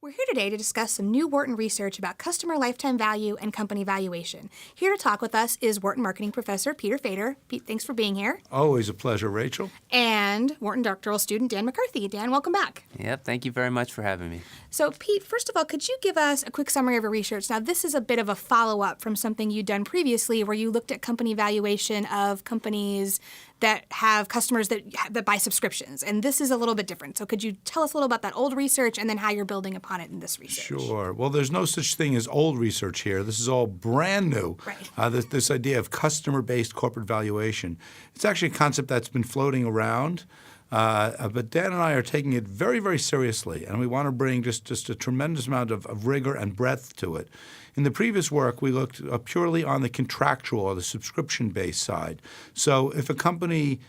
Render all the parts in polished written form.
We're here today to discuss some new Wharton research about customer lifetime value and company valuation. Here to talk with us is Wharton marketing professor Peter Fader. Pete, thanks for being here. Always a pleasure, Rachel. And Wharton doctoral student Dan McCarthy. Dan, welcome back. Yep, thank you very much for having me. So, Pete, first of all, could you give us a quick summary of your research? Now, this is a bit of a follow-up from something you'd done previously where you looked at company valuation of companies that have customers that buy subscriptions. And this is a little bit different. So could you tell us a little about that old research and then how you're building upon it in this research? Sure. Well, there's no such thing as old research here. This is all brand new. Right. This idea of customer-based corporate valuation. It's actually a concept that's been floating around. But Dan and I are taking it very, very seriously, and we want to bring just a tremendous amount of rigor and breadth to it. In the previous work, we looked purely on the contractual or the subscription-based side. So if a company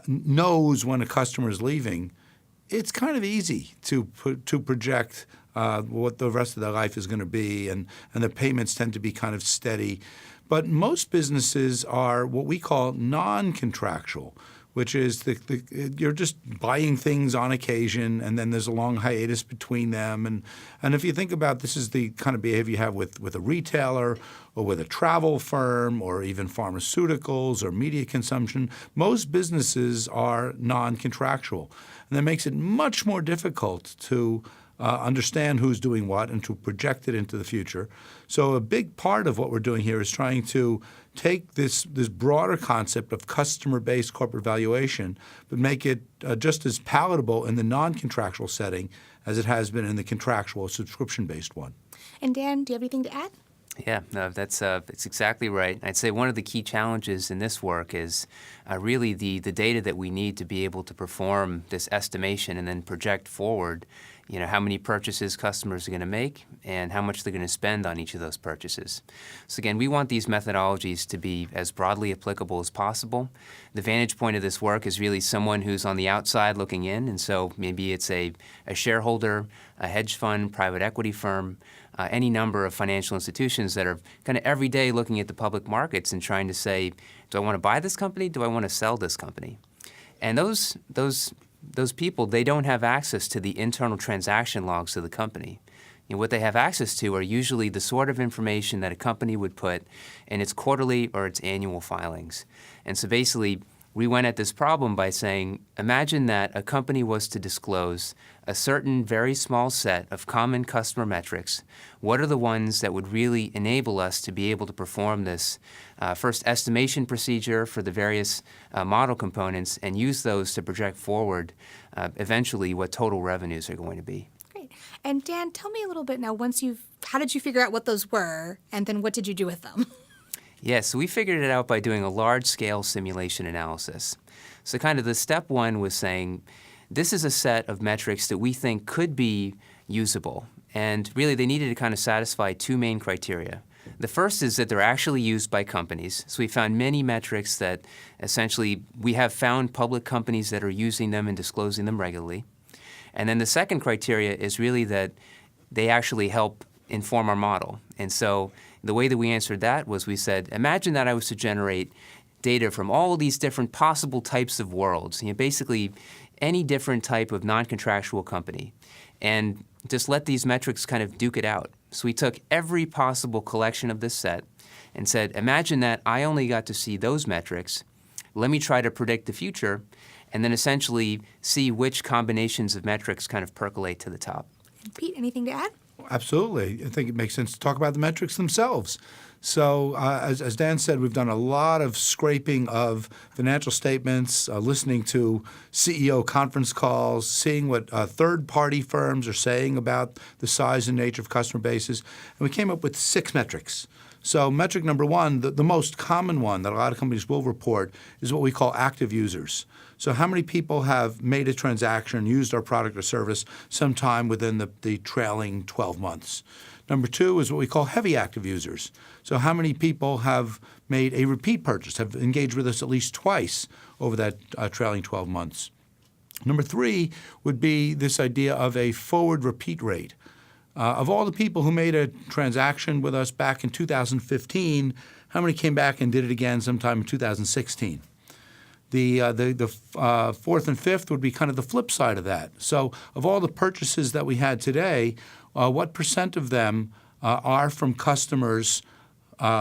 knows when a customer is leaving, it's kind of easy to project what the rest of their life is going to be, and the payments tend to be kind of steady. But most businesses are what we call non-contractual, which is you're just buying things on occasion, and then there's a long hiatus between them. And if you think about this is the kind of behavior you have with a retailer or with a travel firm or even pharmaceuticals or media consumption, most businesses are non-contractual. And that makes it much more difficult to understand who's doing what and to project it into the future. So a big part of what we're doing here is trying to take this broader concept of customer-based corporate valuation, but make it just as palatable in the non-contractual setting as it has been in the contractual subscription-based one. And Dan, do you have anything to add? Yeah, no, that's exactly right. I'd say one of the key challenges in this work is really the data that we need to be able to perform this estimation and then project forward, how many purchases customers are going to make and how much they're going to spend on each of those purchases. So again, we want these methodologies to be as broadly applicable as possible. The vantage point of this work is really someone who's on the outside looking in, and so maybe it's a shareholder, a hedge fund, private equity firm, any number of financial institutions that are kind of every day looking at the public markets and trying to say, do I want to buy this company? Do I want to sell this company? And those people, they don't have access to the internal transaction logs of the company. What they have access to are usually the sort of information that a company would put in its quarterly or its annual filings. And so basically, we went at this problem by saying, imagine that a company was to disclose a certain very small set of common customer metrics. What are the ones that would really enable us to be able to perform this first estimation procedure for the various model components and use those to project forward eventually what total revenues are going to be? Great. And Dan, tell me a little bit now, how did you figure out what those were, and then what did you do with them? Yeah, so we figured it out by doing a large-scale simulation analysis. So kind of the step one was saying, this is a set of metrics that we think could be usable. And really, they needed to kind of satisfy two main criteria. The first is that they're actually used by companies. So we found many metrics that essentially we have found public companies that are using them and disclosing them regularly. And then the second criteria is really that they actually help inform our model. And so the way that we answered that was we said, imagine that I was to generate data from all of these different possible types of worlds, basically any different type of non-contractual company, and just let these metrics kind of duke it out. So we took every possible collection of this set and said, imagine that I only got to see those metrics. Let me try to predict the future, and then essentially see which combinations of metrics kind of percolate to the top. Pete, anything to add? Absolutely. I think it makes sense to talk about the metrics themselves. So as Dan said, we've done a lot of scraping of financial statements, listening to CEO conference calls, seeing what third-party firms are saying about the size and nature of customer bases. And we came up with 6 metrics. So metric number one, the most common one that a lot of companies will report is what we call active users. So how many people have made a transaction, used our product or service sometime within the trailing 12 months? Number 2 is what we call heavy active users. So how many people have made a repeat purchase, have engaged with us at least twice over that trailing 12 months? Number 3 would be this idea of a forward repeat rate. Of all the people who made a transaction with us back in 2015, how many came back and did it again sometime in 2016? The fourth and fifth would be kind of the flip side of that. So of all the purchases that we had today, what percent of them are from customers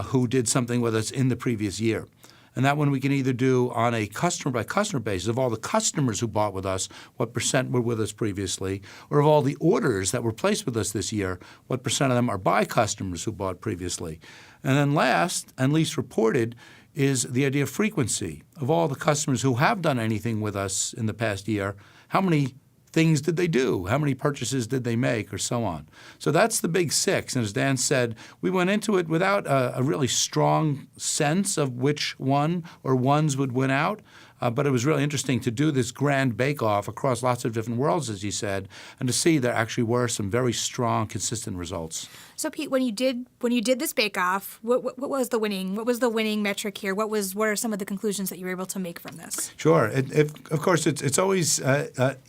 who did something with us in the previous year? And that one we can either do on a customer-by-customer basis of all the customers who bought with us, what percent were with us previously, or of all the orders that were placed with us this year, what percent of them are by customers who bought previously. And then last and least reported is the idea of frequency. Of all the customers who have done anything with us in the past year, how many things did they do? How many purchases did they make, or so on? So that's the big six. And as Dan said, we went into it without a really strong sense of which one or ones would win out. But it was really interesting to do this grand bake-off across lots of different worlds, as you said, and to see there actually were some very strong, consistent results. So, Pete, when you did this bake-off, what was the winning metric here? What are some of the conclusions that you were able to make from this? Sure. Of course, it's always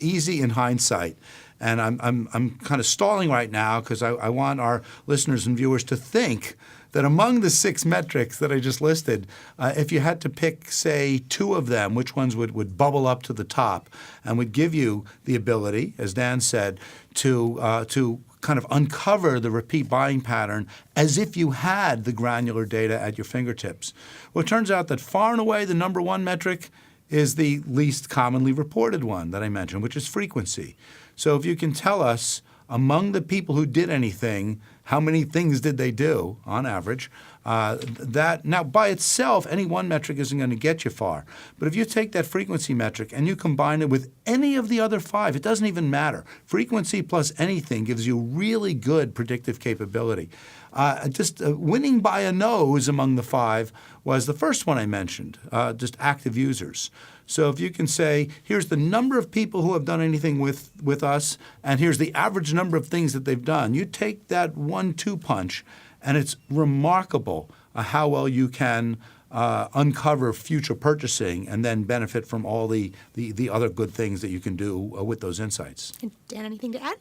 easy in hindsight. And I'm kind of stalling right now because I want our listeners and viewers to think that among the six metrics that I just listed, if you had to pick, say, two of them, which ones would bubble up to the top and would give you the ability, as Dan said, to kind of uncover the repeat buying pattern as if you had the granular data at your fingertips? Well, it turns out that far and away the number one metric is the least commonly reported one that I mentioned, which is frequency. So if you can tell us among the people who did anything, how many things did they do on average? That now by itself, any one metric isn't going to get you far. But if you take that frequency metric and you combine it with any of the other five, it doesn't even matter. Frequency plus anything gives you really good predictive capability. Just winning by a nose among the five was the first one I mentioned, just active users. So if you can say, here's the number of people who have done anything with us, and here's the average number of things that they've done, you take that 1-2 punch, and it's remarkable how well you can uncover future purchasing and then benefit from all the other good things that you can do with those insights. Dan, anything to add?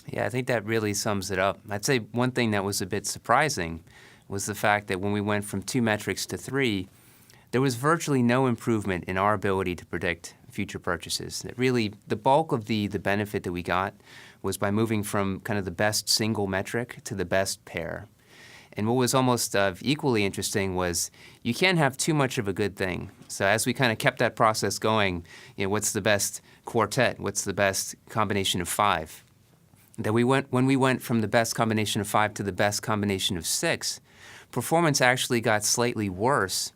Yeah, I think that really sums it up. I'd say one thing that was a bit surprising was the fact that when we went from 2 metrics to 3, there was virtually no improvement in our ability to predict future purchases. That really, the bulk of the benefit that we got was by moving from kind of the best single metric to the best pair. And what was almost equally interesting was you can't have too much of a good thing. So as we kind of kept that process going, what's the best quartet? What's the best combination of 5? That when we went from the best combination of 5 to the best combination of 6, performance actually got slightly worse,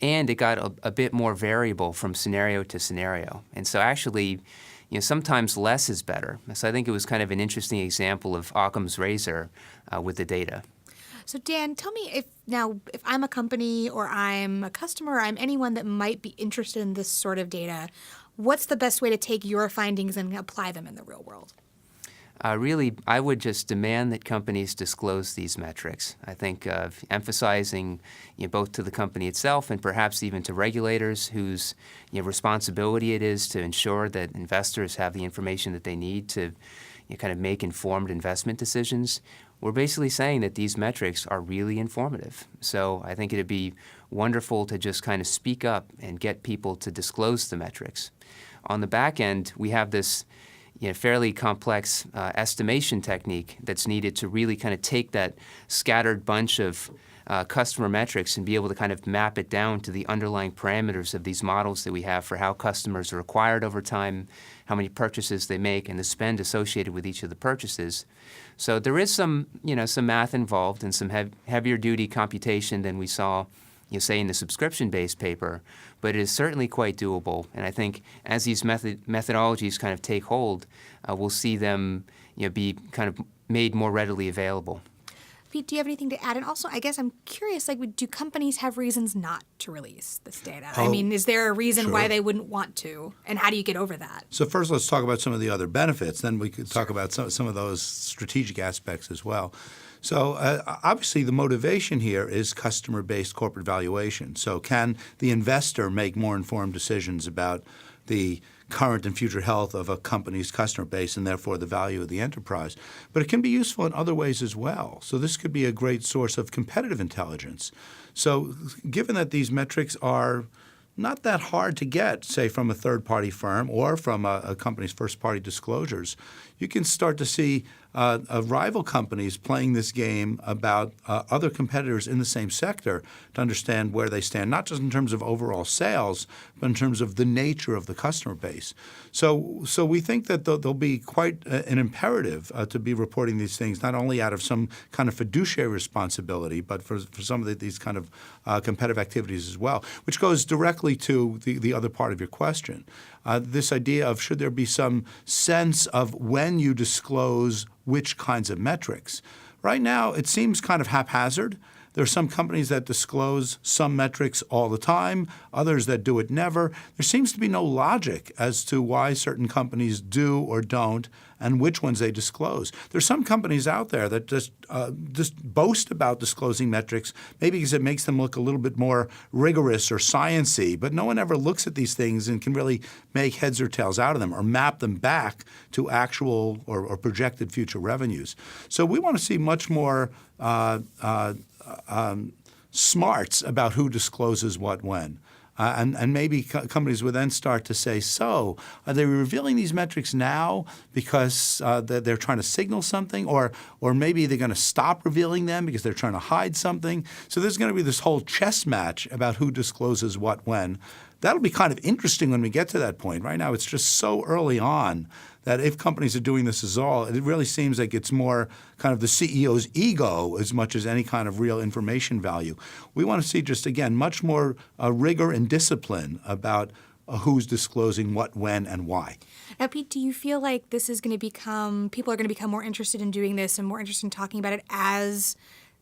and it got a bit more variable from scenario to scenario. And so actually, sometimes less is better. So I think it was kind of an interesting example of Occam's razor with the data. So Dan, tell me if I'm a company or I'm a customer or I'm anyone that might be interested in this sort of data, what's the best way to take your findings and apply them in the real world? Really, I would just demand that companies disclose these metrics. I think emphasizing both to the company itself and perhaps even to regulators whose responsibility it is to ensure that investors have the information that they need to kind of make informed investment decisions. We're basically saying that these metrics are really informative. So I think it'd be wonderful to just kind of speak up and get people to disclose the metrics. On the back end, we have this fairly complex estimation technique that's needed to really kind of take that scattered bunch of customer metrics and be able to kind of map it down to the underlying parameters of these models that we have for how customers are acquired over time, how many purchases they make, and the spend associated with each of the purchases. So there is some math involved and some heavier duty computation than we saw say in the subscription-based paper, but it is certainly quite doable. And I think as these methodologies kind of take hold, we'll see them be kind of made more readily available. Pete, do you have anything to add? And also, I guess I'm curious, do companies have reasons not to release this data? I mean, is there a reason why they wouldn't want to? And how do you get over that? So first, let's talk about some of the other benefits. Then we could talk about some of those strategic aspects as well. So obviously the motivation here is customer-based corporate valuation. So can the investor make more informed decisions about the current and future health of a company's customer base and therefore the value of the enterprise? But it can be useful in other ways as well. So this could be a great source of competitive intelligence. So given that these metrics are not that hard to get, say, from a third-party firm or from a company's first-party disclosures. You can start to see rival companies playing this game about other competitors in the same sector to understand where they stand, not just in terms of overall sales, but in terms of the nature of the customer base. So we think that there'll be quite an imperative to be reporting these things, not only out of some kind of fiduciary responsibility, but for some of these kind of competitive activities as well, which goes directly to the other part of your question. This idea of should there be some sense of when you disclose which kinds of metrics. Right now, it seems kind of haphazard. There are some companies that disclose some metrics all the time, others that do it never. There seems to be no logic as to why certain companies do or don't and which ones they disclose. There's some companies out there that just boast about disclosing metrics, maybe because it makes them look a little bit more rigorous or science-y, but no one ever looks at these things and can really make heads or tails out of them or map them back to actual or projected future revenues. So we want to see much more smarts about who discloses what when. And maybe companies would then start to say, so are they revealing these metrics now because they're trying to signal something, or maybe they're going to stop revealing them because they're trying to hide something? So there's going to be this whole chess match about who discloses what when. That'll be kind of interesting when we get to that point. Right now, it's just so early on that if companies are doing this at all, it really seems like it's more kind of the CEO's ego as much as any kind of real information value. We want to see just, again, much more rigor and discipline about who's disclosing what, when, and why. Now, Pete, do you feel like this is going to people are going to become more interested in doing this and more interested in talking about it as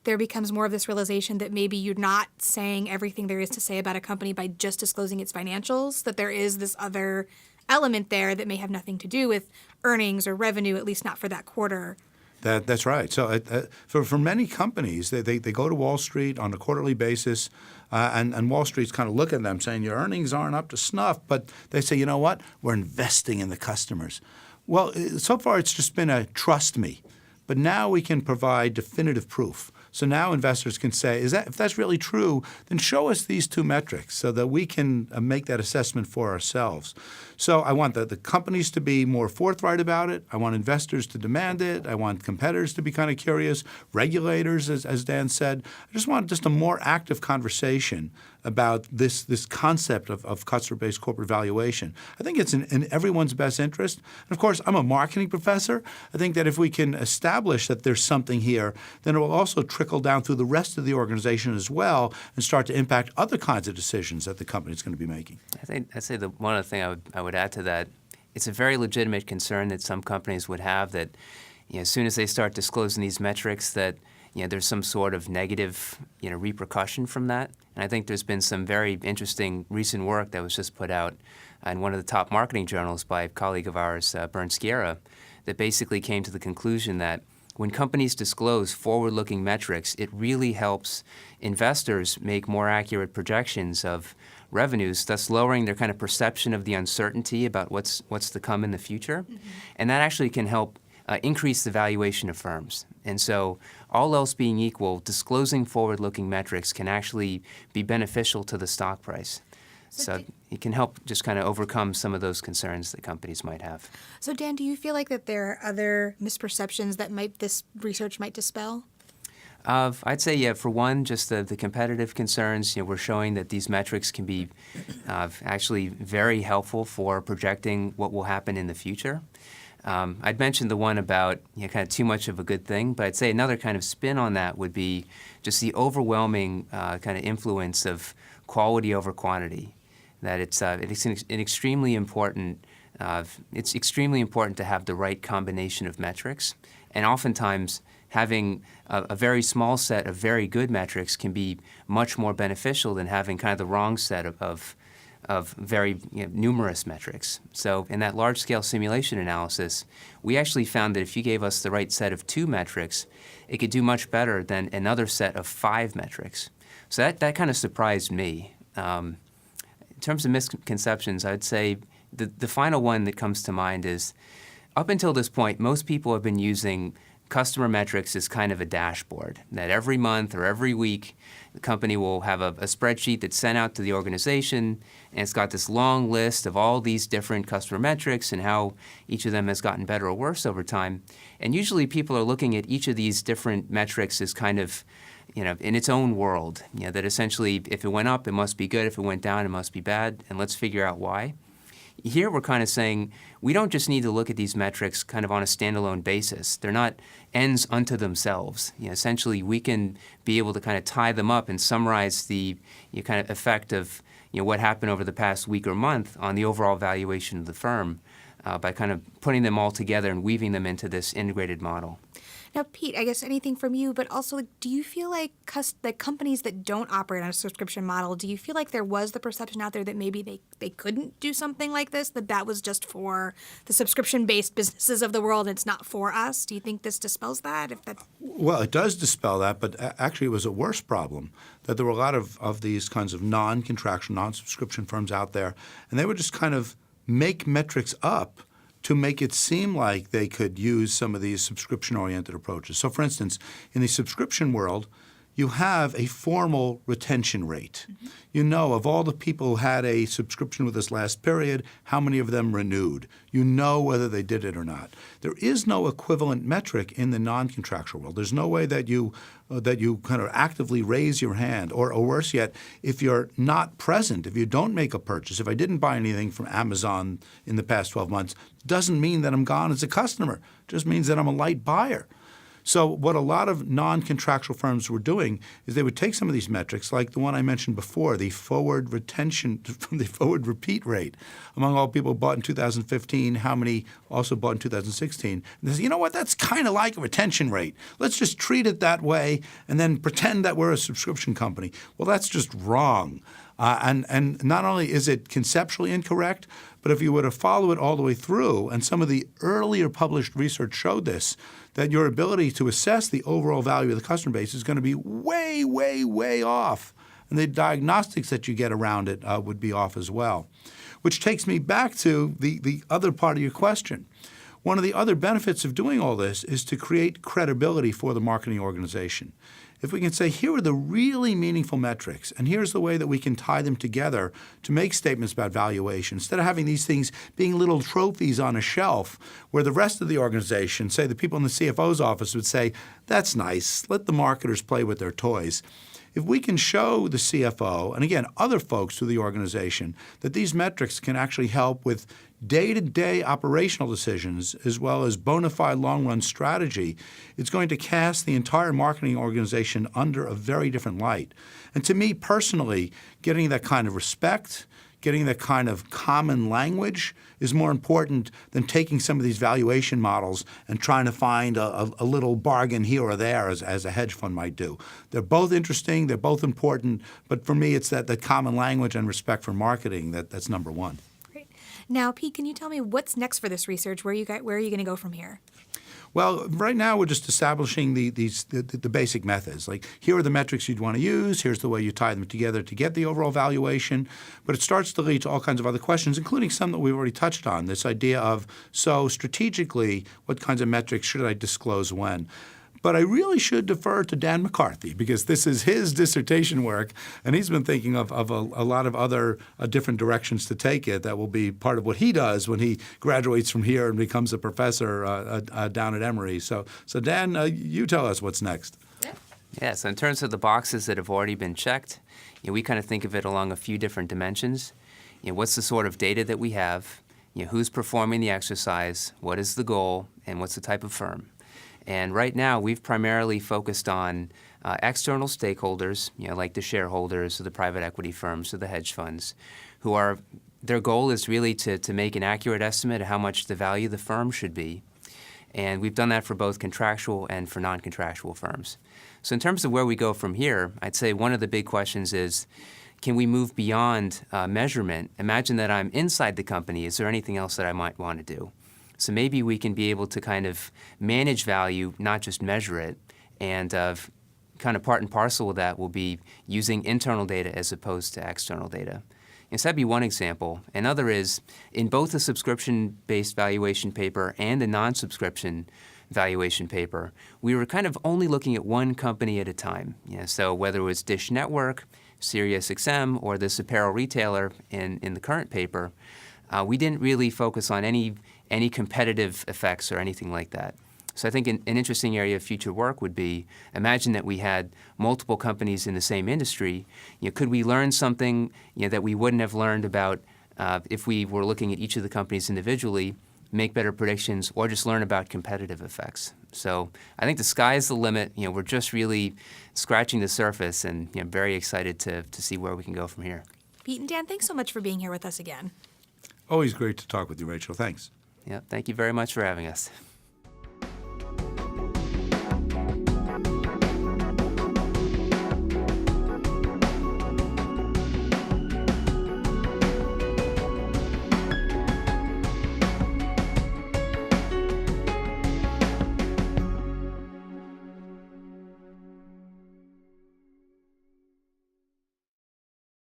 there becomes more of this realization that maybe you're not saying everything there is to say about a company by just disclosing its financials, that there is this other element there that may have nothing to do with earnings or revenue, at least not for that quarter? That's right. So for many companies, they go to Wall Street on a quarterly basis, and Wall Street's kind of looking at them saying, your earnings aren't up to snuff, but they say, you know what, we're investing in the customers. Well, so far it's just been a trust me, but now we can provide definitive proof. So now investors can say, if that's really true, then show us these two metrics so that we can make that assessment for ourselves. So I want the companies to be more forthright about it. I want investors to demand it. I want competitors to be kind of curious, regulators, as Dan said. I just want just a more active conversation about this concept of customer-based corporate valuation. I think it's in everyone's best interest. And of course, I'm a marketing professor. I think that if we can establish that there's something here, then it will also trickle down through the rest of the organization as well and start to impact other kinds of decisions that the company is going to be making. I'd say one other thing I would add to that, it's a very legitimate concern that some companies would have that, as soon as they start disclosing these metrics, that there's some sort of negative repercussion from that. And I think there's been some very interesting recent work that was just put out in one of the top marketing journals by a colleague of ours, Bernd Sciera, that basically came to the conclusion that when companies disclose forward-looking metrics, it really helps investors make more accurate projections of revenues, thus lowering their kind of perception of the uncertainty about what's to come in the future. Mm-hmm. And that actually can help increase the valuation of firms. And so all else being equal, disclosing forward-looking metrics can actually be beneficial to the stock price. So it can help just kind of overcome some of those concerns that companies might have. So Dan, do you feel like that there are other misperceptions that this research might dispel? I'd say, for one, just the competitive concerns. We're showing that these metrics can be actually very helpful for projecting what will happen in the future. I'd mentioned the one about kind of too much of a good thing, but I'd say another kind of spin on that would be just the overwhelming kind of influence of quality over quantity. That it's extremely important. It's extremely important to have the right combination of metrics, and oftentimes having a very small set of very good metrics can be much more beneficial than having kind of the wrong set of very numerous metrics. So in that large-scale simulation analysis, we actually found that if you gave us the right set of 2 metrics, it could do much better than another set of 5 metrics. So that kind of surprised me. In terms of misconceptions, I'd say the final one that comes to mind is, up until this point, most people have been using customer metrics is kind of a dashboard that every month or every week the company will have a spreadsheet that's sent out to the organization, and it's got this long list of all these different customer metrics and how each of them has gotten better or worse over time. And usually people are looking at each of these different metrics as kind of, in its own world, that essentially if it went up, it must be good. If it went down, it must be bad, and let's figure out why. Here we're kind of saying we don't just need to look at these metrics kind of on a standalone basis. They're not ends unto themselves. Essentially, we can be able to kind of tie them up and summarize the kind of effect of what happened over the past week or month on the overall valuation of the firm by kind of putting them all together and weaving them into this integrated model. Now, Pete, I guess anything from you, but also, do you feel like companies that don't operate on a subscription model, do you feel like there was the perception out there that maybe they couldn't do something like this, that was just for the subscription-based businesses of the world and it's not for us? Do you think this dispels that? Well, it does dispel that, but actually it was a worse problem, that there were a lot of these kinds of non-contractual, non-subscription firms out there, and they would just kind of make metrics up to make it seem like they could use some of these subscription-oriented approaches. So, for instance, in the subscription world, you have a formal retention rate. Mm-hmm. You know, of all the people who had a subscription with us last period, how many of them renewed. You know whether they did it or not. There is no equivalent metric in the non-contractual world. There's no way that you kind of actively raise your hand, or worse yet, if you're not present, if you don't make a purchase, if I didn't buy anything from Amazon in the past 12 months, doesn't mean that I'm gone as a customer. It just means that I'm a light buyer. So what a lot of non-contractual firms were doing is they would take some of these metrics, like the one I mentioned before, the forward repeat rate among all people who bought in 2015, how many also bought in 2016. And they say, you know what, that's kind of like a retention rate. Let's just treat it that way and then pretend that we're a subscription company. Well, that's just wrong. And not only is it conceptually incorrect, but if you were to follow it all the way through, and some of the earlier published research showed this, that your ability to assess the overall value of the customer base is going to be way, way, way off. And the diagnostics that you get around it would be off as well. Which takes me back to the other part of your question. One of the other benefits of doing all this is to create credibility for the marketing organization. If we can say, here are the really meaningful metrics, and here's the way that we can tie them together to make statements about valuation, instead of having these things being little trophies on a shelf where the rest of the organization, say the people in the CFO's office, would say, that's nice, let the marketers play with their toys. If we can show the CFO, and again, other folks through the organization, that these metrics can actually help with day-to-day operational decisions as well as bona fide long-run strategy, it's going to cast the entire marketing organization under a very different light. And to me personally, getting that kind of respect, getting that kind of common language is more important than taking some of these valuation models and trying to find a little bargain here or there as a hedge fund might do. They're both interesting, they're both important, but for me it's that common language and respect for marketing that's number one. Great. Now, Pete, can you tell me what's next for this research? Where are you going to go from here? Well, right now we're just establishing the basic methods. Like, here are the metrics you'd want to use. Here's the way you tie them together to get the overall valuation. But it starts to lead to all kinds of other questions, including some that we've already touched on. This idea of, so strategically, what kinds of metrics should I disclose when? But I really should defer to Dan McCarthy because this is his dissertation work, and he's been thinking of a lot of other different directions to take it that will be part of what he does when he graduates from here and becomes a professor down at Emory. So Dan, you tell us what's next. Yeah, so in terms of the boxes that have already been checked, we kind of think of it along a few different dimensions. What's the sort of data that we have? Who's performing the exercise? What is the goal? And what's the type of firm? And right now, we've primarily focused on external stakeholders, like the shareholders or the private equity firms or the hedge funds, their goal is really to make an accurate estimate of how much the value of the firm should be. And we've done that for both contractual and for non-contractual firms. So in terms of where we go from here, I'd say one of the big questions is, can we move beyond measurement? Imagine that I'm inside the company. Is there anything else that I might want to do? So maybe we can be able to kind of manage value, not just measure it, and kind of part and parcel with that will be using internal data as opposed to external data. And so that'd be one example. Another is, in both the subscription-based valuation paper and the non-subscription valuation paper, we were kind of only looking at one company at a time. So whether it was Dish Network, SiriusXM, or this apparel retailer in the current paper, we didn't really focus on any competitive effects or anything like that. So I think an interesting area of future work would be, imagine that we had multiple companies in the same industry. Could we learn something that we wouldn't have learned about if we were looking at each of the companies individually, make better predictions, or just learn about competitive effects? So I think the sky is the limit. We're just really scratching the surface, and very excited to see where we can go from here. Pete and Dan, thanks so much for being here with us again. Always great to talk with you, Rachel. Thanks. Yeah, thank you very much for having us.